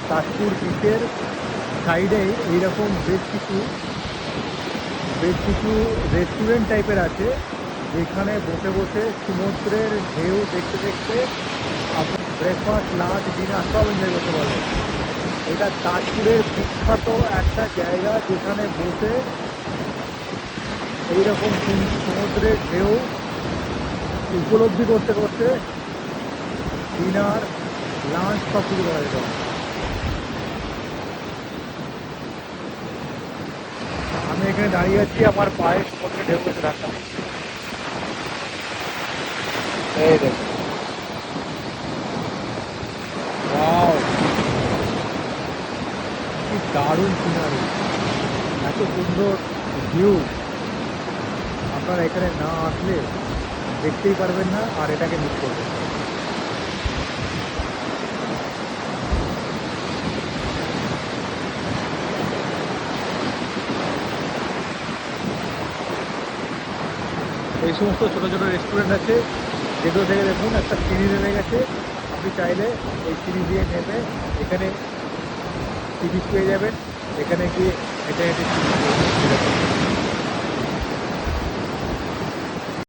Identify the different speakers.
Speaker 1: তাজপুর বিচের সাইডেই এইরকম বেশ কিছু রেস্টুরেন্ট টাইপের আছে, যেখানে বসে বসে সমুদ্রের ঢেউ দেখতে দেখতে আপনি ব্রেকফাস্ট, লাঞ্চ, ডিনার সব এনজয় করতে পারবেন। এটা তাজপুরের বিখ্যাত একটা জায়গা, যেখানে বসে এইরকম সমুদ্রের ঢেউ উপলব্ধি করতে করতে ডিনার, লাঞ্চ সব কিছু করা যেতে পারে। আমি এখানে দাঁড়িয়ে আছি, আমার পায়ের সমুদ্রে ঢেউ এসে ধাক্কা দিচ্ছে। এই দেখুন, ওয়াও, কি দারুণ সিনারি, এত সুন্দর ভিউ। আপনারা এখানে না আসলে দেখতেই পারবেন না, আর এটাকে মিস করবেন। এই সমস্ত ছোটো ছোটো রেস্টুরেন্ট আছে, যেগুলো থেকে দেখুন একটা সিঁড়ি নেমে গেছে। আপনি চাইলে এই সিঁড়ি দিয়ে নেমে এখানে টিকিট পেয়ে যাবেন, এখানে গিয়ে হেঁটে হেঁটে টিকিট পেয়ে যাবেন।